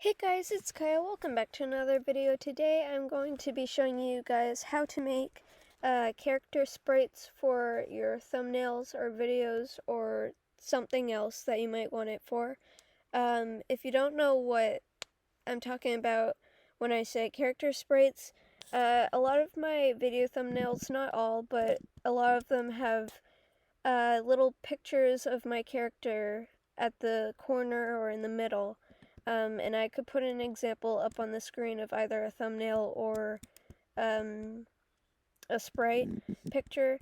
Hey guys, it's Kaya. Welcome back to another video. Today I'm going to be showing you guys how to make character sprites for your thumbnails or videos or something else that you might want it for. If you don't know what I'm talking about when I say character sprites, a lot of my video thumbnails, not all, but a lot of them have little pictures of my character at the corner or in the middle. And I could put an example up on the screen of either a thumbnail or a sprite picture.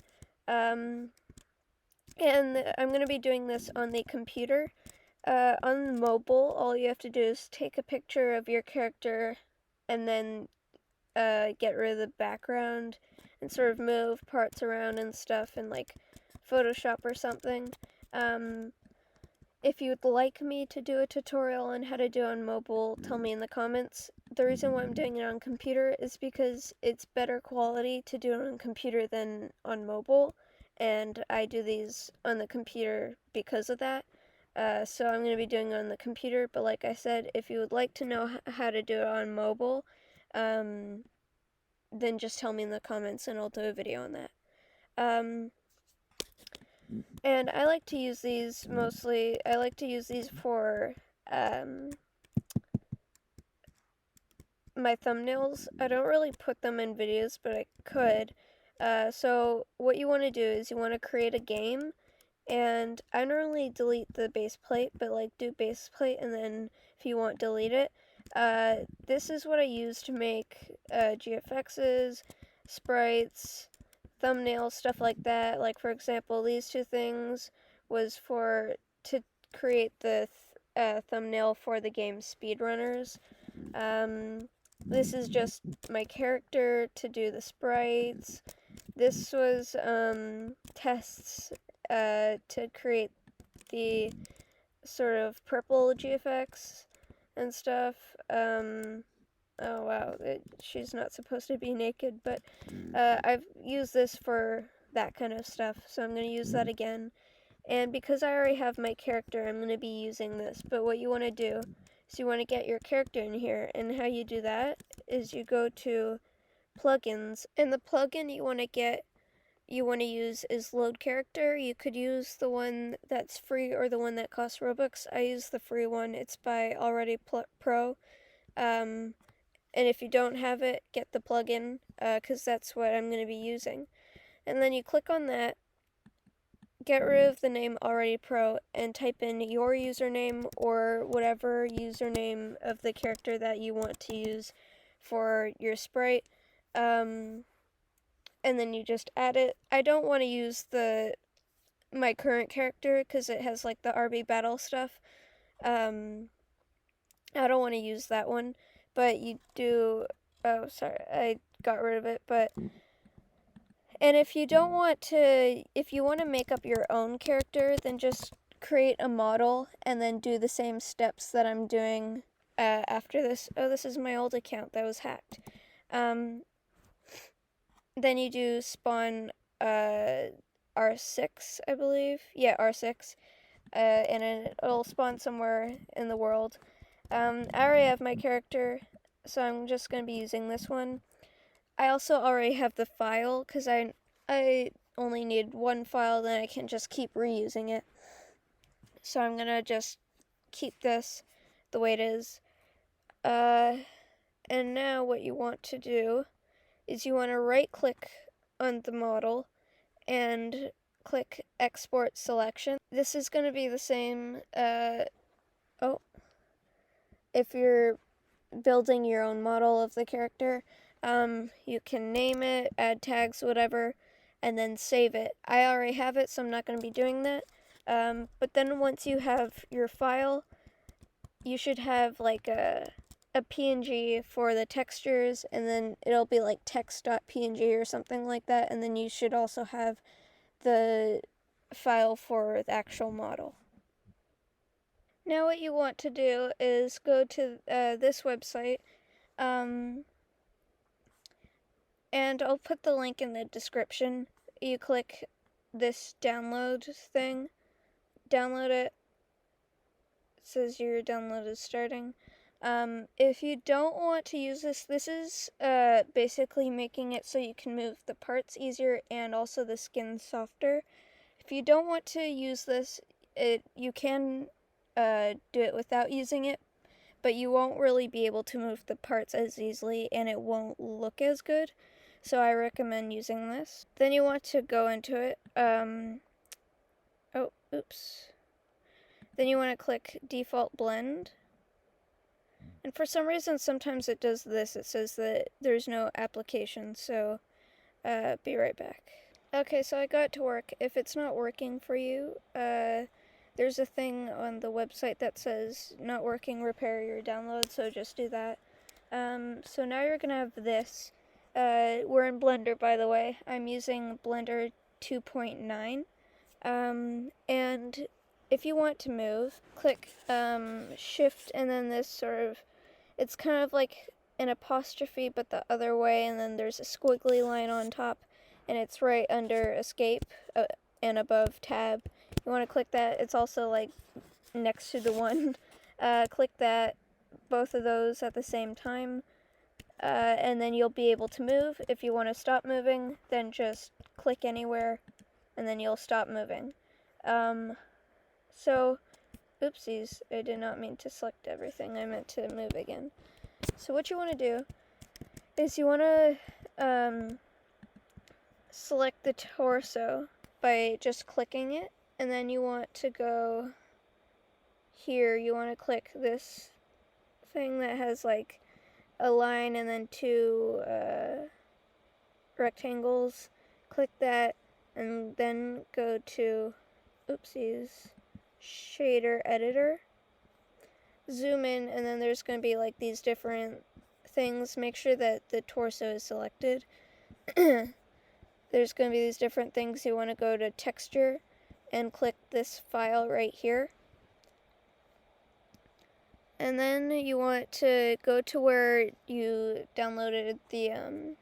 And I'm going to be doing this on the computer. On mobile, all you have to do is take a picture of your character and then get rid of the background and sort of move parts around and stuff in like Photoshop or something. If you'd like me to do a tutorial on how to do it on mobile, tell me in the comments. The reason why I'm doing it on computer is because it's better quality to do it on computer than on mobile, and I do these on the computer because of that. So I'm going to be doing it on the computer, but like I said, if you would like to know how to do it on mobile, then just tell me in the comments and I'll do a video on that. And I like to use these mostly, I like to use these for my thumbnails. I don't really put them in videos, but I could. So what you want to do is you want to create a game, and I normally delete the base plate, but like do base plate and then if you want delete it. This is what I use to make GFXs, sprites, thumbnails, stuff like that. Like for example, these two things was to create the thumbnail for the game Speedrunners. This is just my character to do the sprites. This was tests to create the sort of purple GFX and stuff. Oh wow, she's not supposed to be naked, but I've used this for that kind of stuff, so I'm going to use that again. And because I already have my character, I'm going to be using this. But what you want to do is you want to get your character in here, and how you do that is you go to plugins, and the plugin you want to use is load character. You could use the one that's free or the one that costs Robux. I use the free one. It's by Already Pro. And if you don't have it, get the plugin, because that's what I'm going to be using. And then you click on that, get rid of the name Already Pro, and type in your username or whatever username of the character that you want to use for your sprite. And then you just add it. I don't want to use my current character because it has like the RB battle stuff. I don't want to use that one, but you do. Oh, sorry, I got rid of it. And if you want to make up your own character, then just create a model and then do the same steps that I'm doing after this. Oh, this is my old account that was hacked. Then you do spawn R6, I believe. Yeah, R6. And it'll spawn somewhere in the world. I already have my character, so I'm just going to be using this one. I also already have the file, because I only need one file, then I can just keep reusing it. So I'm going to just keep this the way it is. And now what you want to do is you want to right-click on the model and click Export Selection. This is going to be the same, if you're building your own model of the character. You can name it, add tags, whatever, and then save it. I already have it, so I'm not going to be doing that. But then once you have your file, you should have like a PNG for the textures, and then it'll be like text.png or something like that, and then you should also have the file for the actual model. Now what you want to do is go to this website, and I'll put the link in the description. You click this download thing, download it. It says your download is starting. If you don't want to use this, this is basically making it so you can move the parts easier and also the skin softer. If you don't want to use this, you can do it without using it, but you won't really be able to move the parts as easily and it won't look as good. So I recommend using this. Then you want to go into it. Oh, oops. Then you want to click Default Blend. And for some reason, sometimes it does this. It says that there's no application, so be right back. Okay, so I got to work. If it's not working for you, there's a thing on the website that says not working, repair your download, so just do that. So now you're going to have this. We're in Blender, by the way. I'm using Blender 2.9. And if you want to move, click Shift and then this sort of, it's kind of like an apostrophe but the other way, and then there's a squiggly line on top, and it's right under Escape and above Tab. You want to click that. It's also like next to the one. Click that, both of those at the same time, and then you'll be able to move. If you want to stop moving, then just click anywhere, and then you'll stop moving. So, oopsies, I did not mean to select everything. I meant to move again. So what you want to do is you want to select the torso by just clicking it, and then you want to go here. You want to click this thing that has like a line and then two rectangles. Click that, and then go to, oopsies, shader editor. Zoom in, and then there's going to be like these different things. Make sure that the torso is selected. There's going to be these different things. You want to go to texture and click this file right here. And then you want to go to where you downloaded the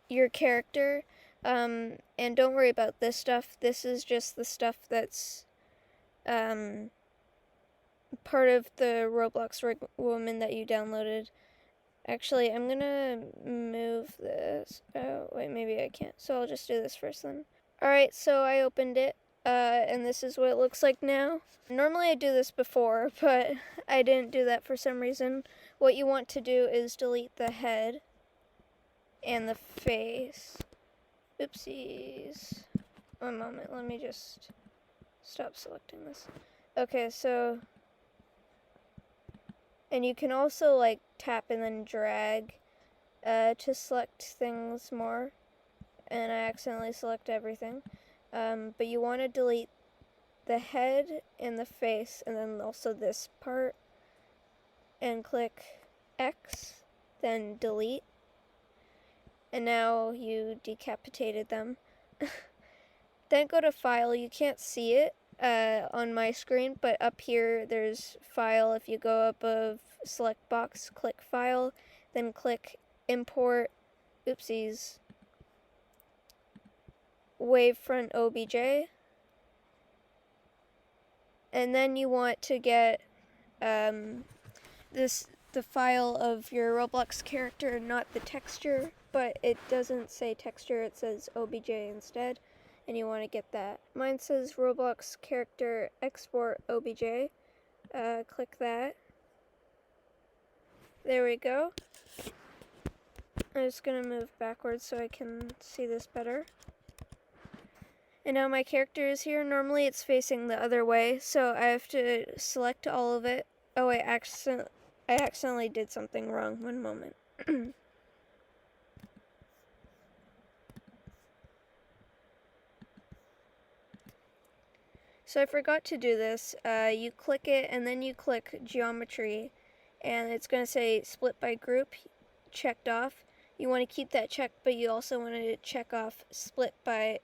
your character. And don't worry about this stuff. This is just the stuff that's part of the Roblox woman that you downloaded. Actually, I'm gonna move this. Oh, wait, maybe I can't. So I'll just do this first then. Alright, so I opened it, and this is what it looks like now. Normally I do this before, but I didn't do that for some reason. What you want to do is delete the head and the face. Oopsies. One moment, let me just stop selecting this. Okay, so, and you can also like tap and then drag to select things more, and I accidentally select everything. But you want to delete the head and the face, and then also this part, and click X, then delete. And now you decapitated them. Then go to File. You can't see it on my screen, but up here there's File. If you go above Select Box, click File, then click Import, oopsies, Wavefront OBJ. And then you want to get the file of your Roblox character, not the texture, but it doesn't say texture, it says OBJ instead, and you want to get that. Mine says Roblox character export OBJ. Click that. There we go. I'm just gonna move backwards so I can see this better. And now my character is here. Normally it's facing the other way, so I have to select all of it. Oh wait, I accidentally did something wrong. One moment. So I forgot to do this. You click it and then you click geometry, and it's going to say split by group, checked off. You want to keep that checked, but you also want to check off split by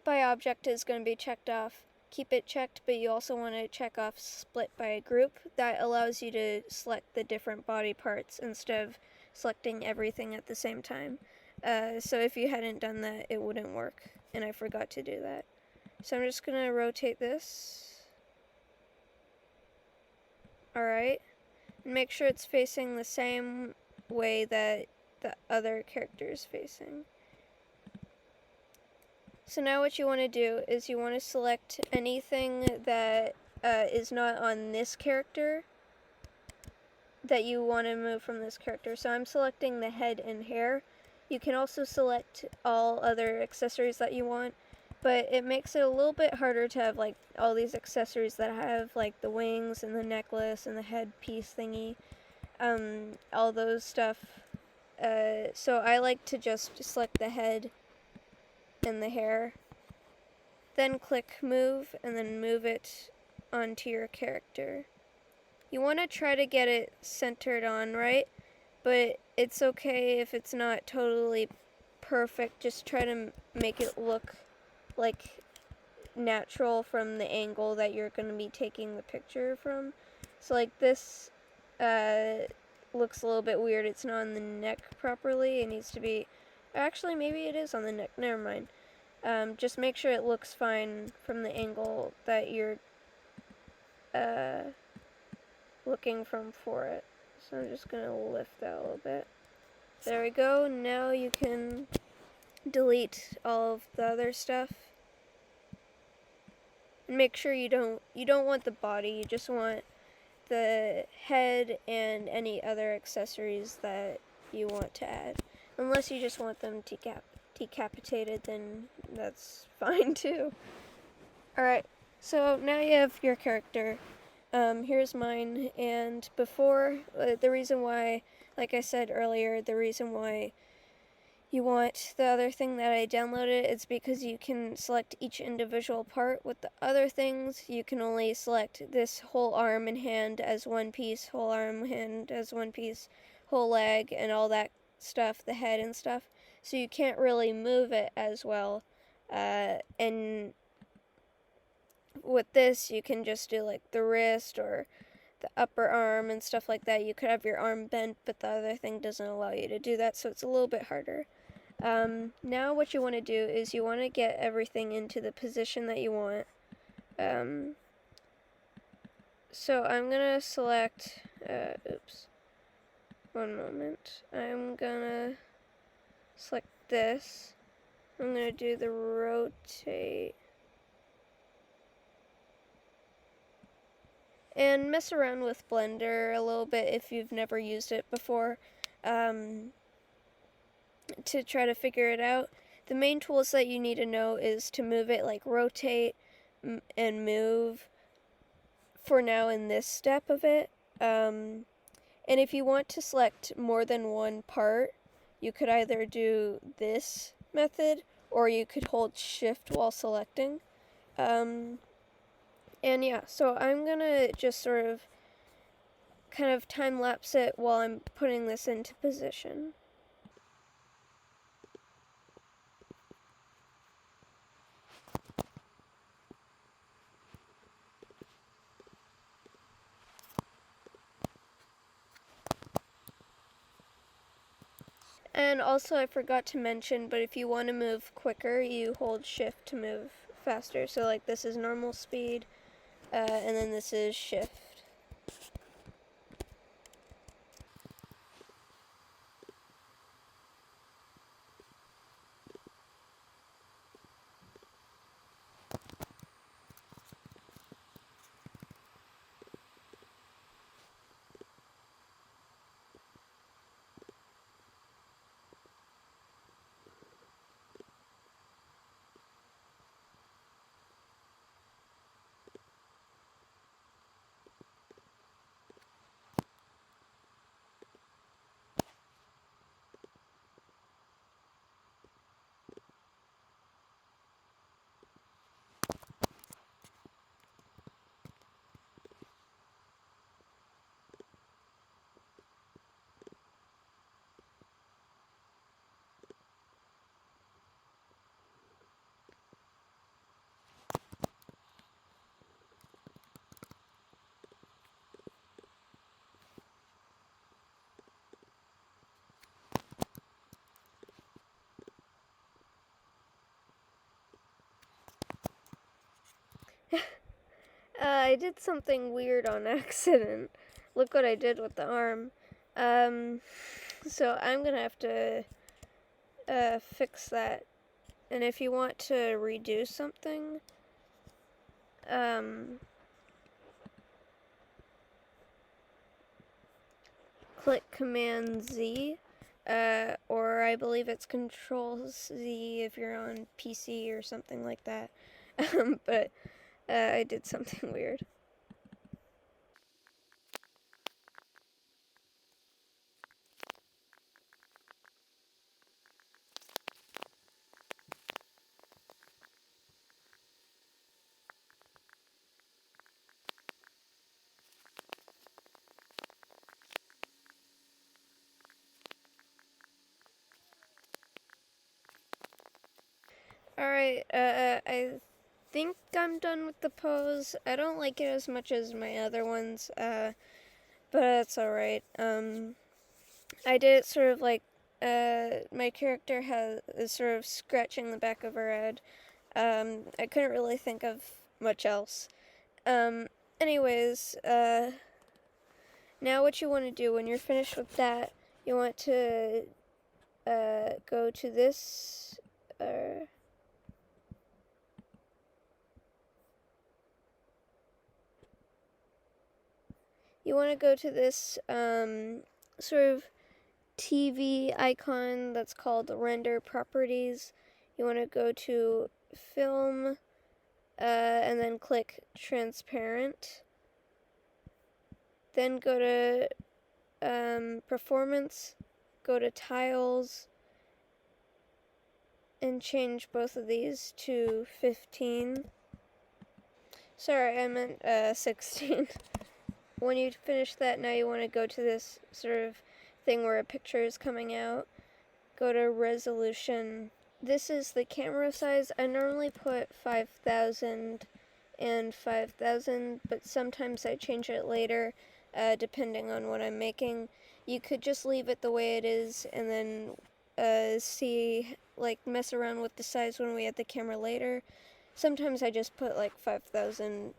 object is going to be checked off. Keep it checked, but you also want to check off split by group. That allows you to select the different body parts instead of selecting everything at the same time. So if you hadn't done that, it wouldn't work, and I forgot to do that. So I'm just going to rotate this. Alright? And make sure it's facing the same way that the other character is facing. So now what you want to do is you want to select anything that is not on this character that you want to move from this character. So I'm selecting the head and hair. You can also select all other accessories that you want, but it makes it a little bit harder to have like all these accessories that have like the wings and the necklace and the headpiece thingy, all those stuff. So I like to just select the head and the hair, then click move, and then move it onto your character. You want to try to get it centered on, right? But it's okay if it's not totally perfect. Just try to make it look like natural from the angle that you're going to be taking the picture from. So like this looks a little bit weird. It's not on the neck properly. It needs to be, actually maybe it is on the neck. Never mind. Just make sure it looks fine from the angle that you're looking from for it. So I'm just going to lift that a little bit. There we go. Now you can delete all of the other stuff. And make sure you don't want the body, you just want the head and any other accessories that you want to add. Unless you just want them decapitated, then that's fine too. Alright, so now you have your character. Here's mine, and before, the reason why, like I said earlier, the reason why you want the other thing that I downloaded is because you can select each individual part. With the other things, you can only select this whole arm and hand as one piece, whole arm, hand as one piece, whole leg, and all that stuff, the head and stuff. So you can't really move it as well. And with this, you can just do like the wrist or the upper arm and stuff like that. You could have your arm bent, but the other thing doesn't allow you to do that, so it's a little bit harder. Now what you want to do is you want to get everything into the position that you want. So I'm going to select, oops, one moment. I'm going to select this. I'm going to do the rotate. And mess around with Blender a little bit if you've never used it before, to try to figure it out. The main tools that you need to know is to move it, like rotate and move for now in this step of it. And if you want to select more than one part, you could either do this method or you could hold shift while selecting. And yeah, so I'm gonna just sort of kind of time lapse it while I'm putting this into position. And also I forgot to mention, but if you want to move quicker, you hold shift to move faster. So like this is normal speed, and then this is shift. I did something weird on accident. Look what I did with the arm. So I'm gonna have to fix that. And if you want to redo something, click Command Z, or I believe it's Control Z if you're on PC or something like that. But I did something weird. Alright, I think I'm done with the pose. I don't like it as much as my other ones, but that's alright. I did it sort of like, my character is sort of scratching the back of her head. I couldn't really think of much else. Anyways, now what you want to do when you're finished with that, you want to, go to this, you want to go to this sort of TV icon that's called render properties. You want to go to film and then click transparent. Then go to performance, go to tiles, and change both of these to 15. Sorry, I meant 16. When you finish that, now you want to go to this sort of thing where a picture is coming out. Go to resolution. This is the camera size. I normally put 5,000 and 5,000, but sometimes I change it later depending on what I'm making. You could just leave it the way it is and then mess around with the size when we add the camera later. Sometimes I just put like 5,000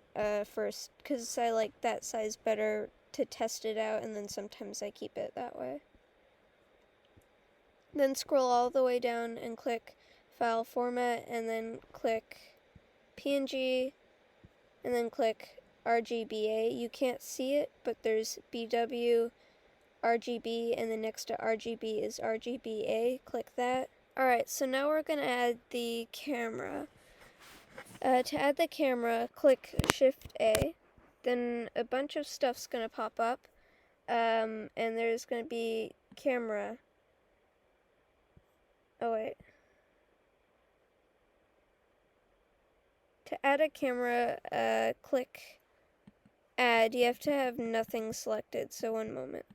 first because I like that size better to test it out, and then sometimes I keep it that way. Then scroll all the way down and click File Format, and then click PNG, and then click RGBA. You can't see it, but there's BW, RGB, and then next to RGB is RGBA. Click that. Alright, so now we're going to add the camera. To add the camera, click Shift A. Then a bunch of stuff's going to pop up. And there's going to be camera. Oh, wait. To add a camera, click Add. You have to have nothing selected, so one moment.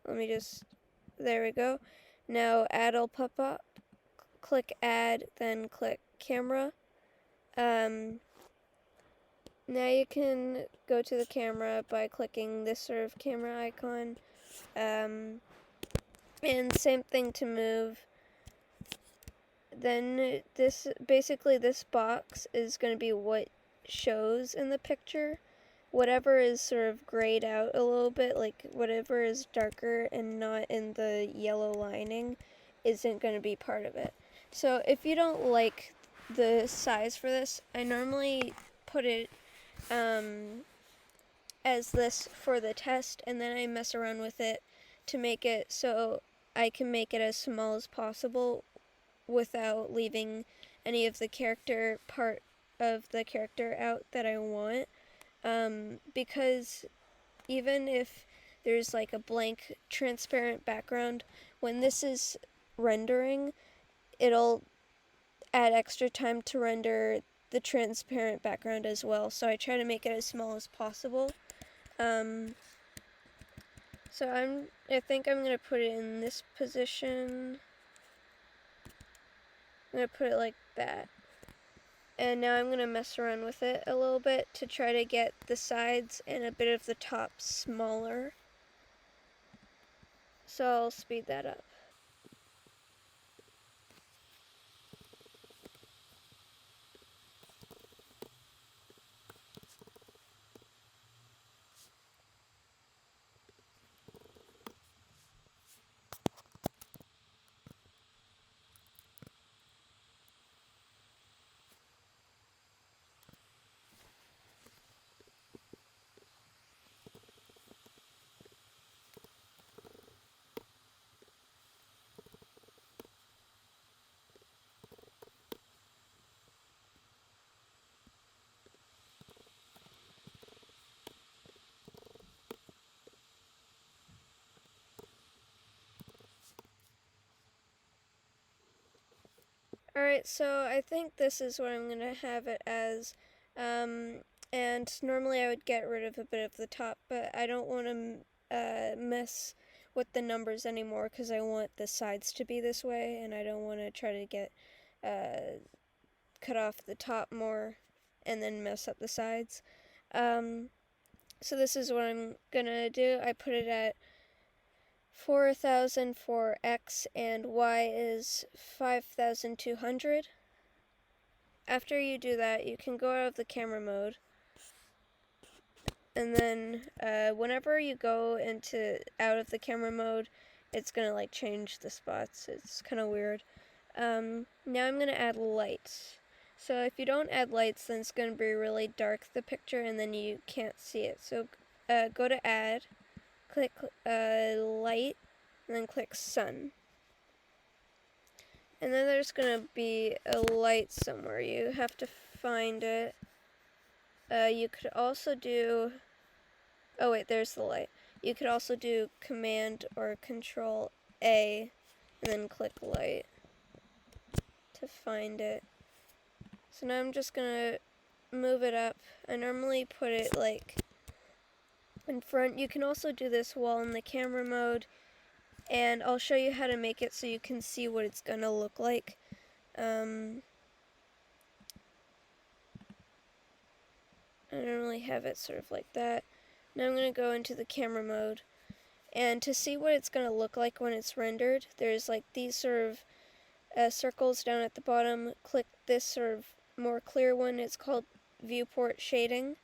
There we go. Now Add will pop up. Click Add, then click Camera. Now you can go to the camera by clicking this sort of camera icon. And same thing to move. Then this box is going to be what shows in the picture. Whatever is sort of grayed out a little bit, like whatever is darker and not in the yellow lining, isn't going to be part of it. So if you don't like the size for this, I normally put it as this for the test, and then I mess around with it to make it so I can make it as small as possible without leaving any of the part of the character out that I want. Because even if there's like a blank transparent background, when this is rendering, it'll add extra time to render the transparent background as well, so I try to make it as small as possible. So I think I'm gonna put it in this position. I'm gonna put it like that. And now I'm gonna mess around with it a little bit to try to get the sides and a bit of the top smaller. So I'll speed that up. Alright, so I think this is what I'm going to have it as. And normally I would get rid of a bit of the top, but I don't want to mess with the numbers anymore because I want the sides to be this way, and I don't want to try to get cut off the top more and then mess up the sides. So this is what I'm gonna do. I put it at 4,000 for X and Y is 5,200. After you do that, you can go out of the camera mode, and then whenever you go out of the camera mode, it's gonna like change the spots. It's kind of weird. Now I'm gonna add lights. So if you don't add lights, then it's gonna be really dark, the picture, and then you can't see it. So go to add, click light, and then click sun. And then there's gonna be a light somewhere. You have to find it. You could also do, oh wait, there's the light. You could also do Command or Control A, and then click light to find it. So now I'm just gonna move it up. I normally put it like in front. You can also do this while in the camera mode, and I'll show you how to make it so you can see what it's gonna look like. I normally have it sort of like that. Now I'm gonna go into the camera mode, and to see what it's gonna look like when it's rendered, there's like these sort of circles down at the bottom. Click this sort of more clear one. It's called viewport shading,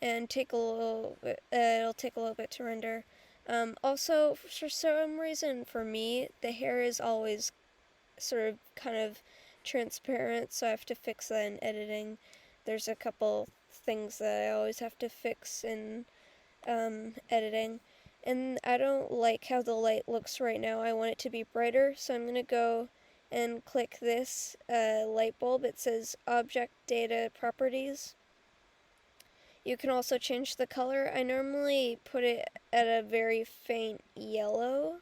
and it'll take a little bit to render. Also, for some reason, for me, the hair is always sort of kind of transparent, so I have to fix that in editing. There's a couple things that I always have to fix in editing. And I don't like how the light looks right now. I want it to be brighter, so I'm going to go and click this light bulb. It says Object Data Properties. You can also change the color. I normally put it at a very faint yellow.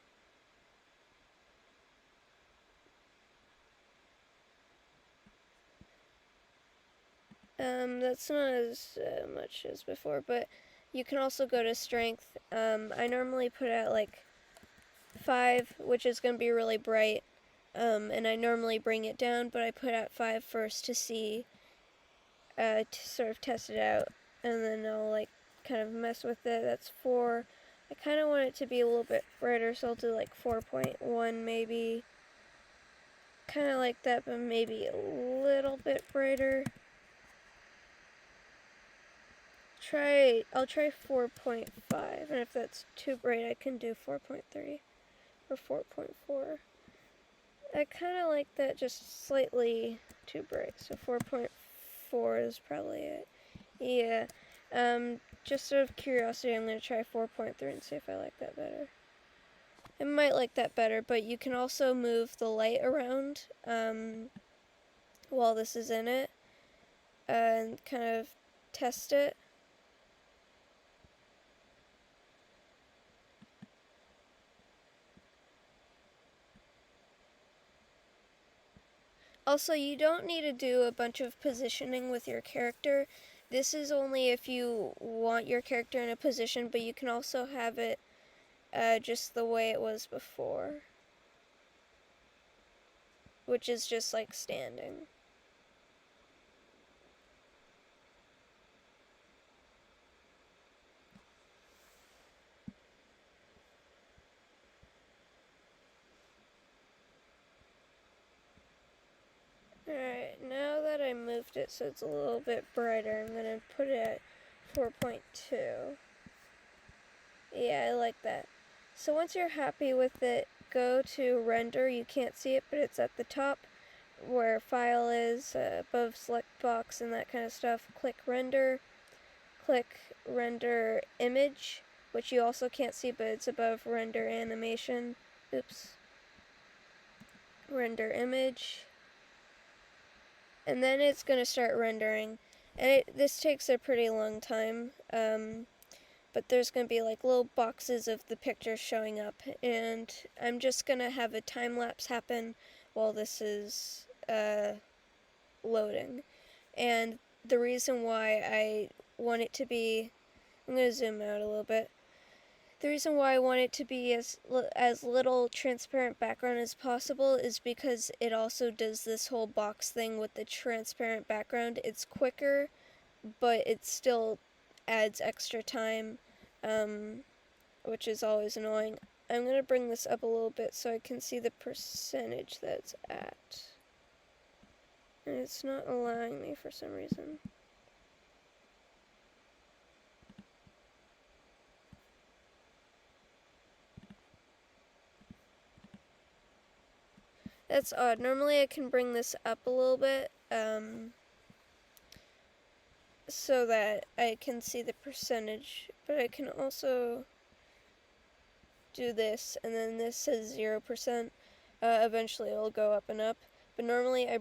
That's not as much as before, but you can also go to strength. I normally put it at like 5, which is going to be really bright, and I normally bring it down, but I put at 5 first to see, to sort of test it out, and then I'll like kind of mess with it. That's 4. I kind of want it to be a little bit brighter, so I'll do like 4.1 maybe. Kind of like that, but maybe a little bit brighter. I'll try 4.5, and if that's too bright, I can do 4.3 or 4.4. I kind of like that just slightly too bright, so 4.4 is probably it. Yeah, just out of curiosity, I'm going to try 4.3 and see if I like that better. I might like that better, but you can also move the light around while this is in it and kind of test it. Also, you don't need to do a bunch of positioning with your character. This is only if you want your character in a position, but you can also have it just the way it was before, which is just like standing. Alright, now that I moved it so it's a little bit brighter, I'm going to put it at 4.2. Yeah, I like that. So once you're happy with it, go to render. You can't see it, but it's at the top where file is, above select box and that kind of stuff. Click render image, which you also can't see, but it's above render animation. Oops. Render image. And then it's going to start rendering. And this takes a pretty long time. But there's going to be like little boxes of the pictures showing up. And I'm just going to have a time lapse happen while this is loading. And the reason why I want it to be, I'm going to zoom out a little bit. The reason why I want it to be as little transparent background as possible is because it also does this whole box thing with the transparent background. It's quicker, but it still adds extra time, which is always annoying. I'm going to bring this up a little bit so I can see the percentage that it's at. And it's not allowing me for some reason. That's odd. Normally I can bring this up a little bit, so that I can see the percentage, but I can also do this, and then this says 0%. Eventually it'll go up and up, but normally I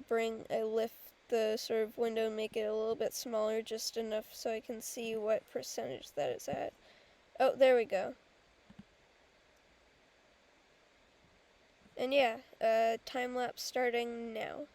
lift the sort of window and make it a little bit smaller, just enough so I can see what percentage that it's at. Oh, there we go. And yeah, time lapse starting now.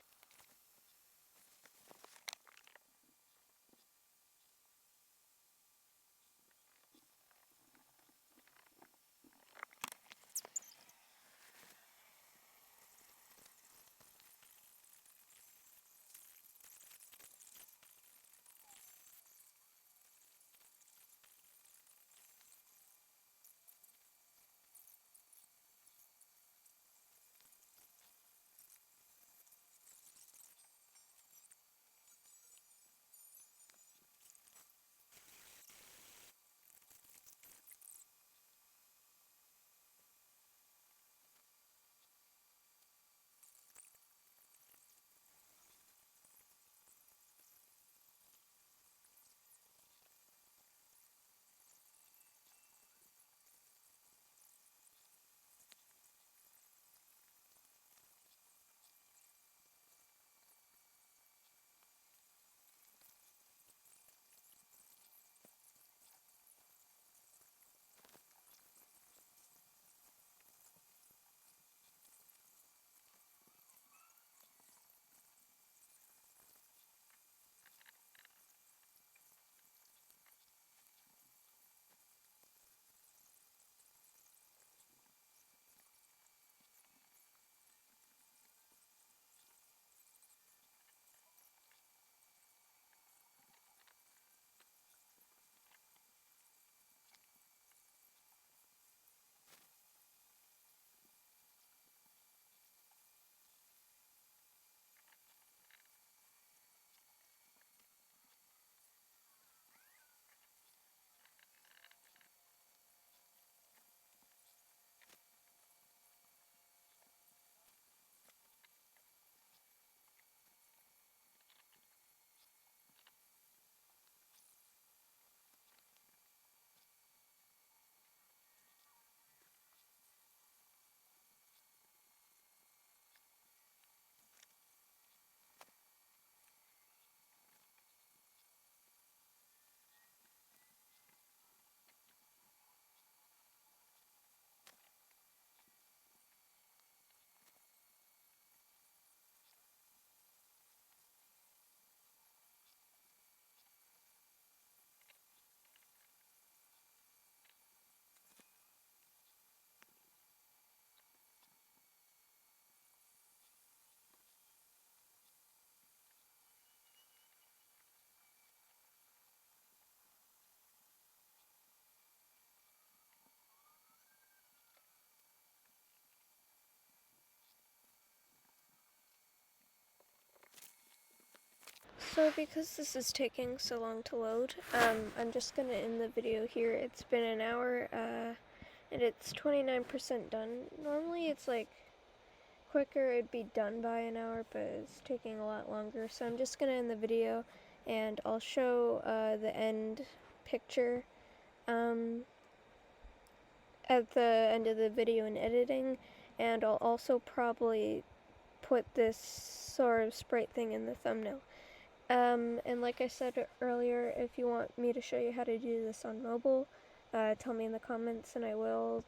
So because this is taking so long to load, I'm just gonna end the video here. It's been an hour, and it's 29% done. Normally it's like quicker, it'd be done by an hour, but it's taking a lot longer. So I'm just gonna end the video, and I'll show the end picture at the end of the video in editing, and I'll also probably put this sort of sprite thing in the thumbnail. And like I said earlier, if you want me to show you how to do this on mobile, tell me in the comments and I will.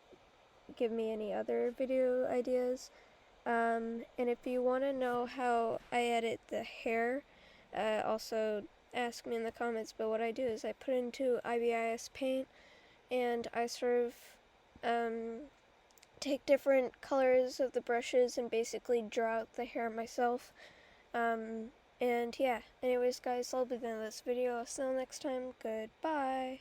Give me any other video ideas. And if you want to know how I edit the hair, also ask me in the comments. But what I do is I put it into IBIS Paint, and I sort of take different colors of the brushes and basically draw out the hair myself. And yeah, anyways guys, that'll be the end of this video. I'll see you next time. Goodbye.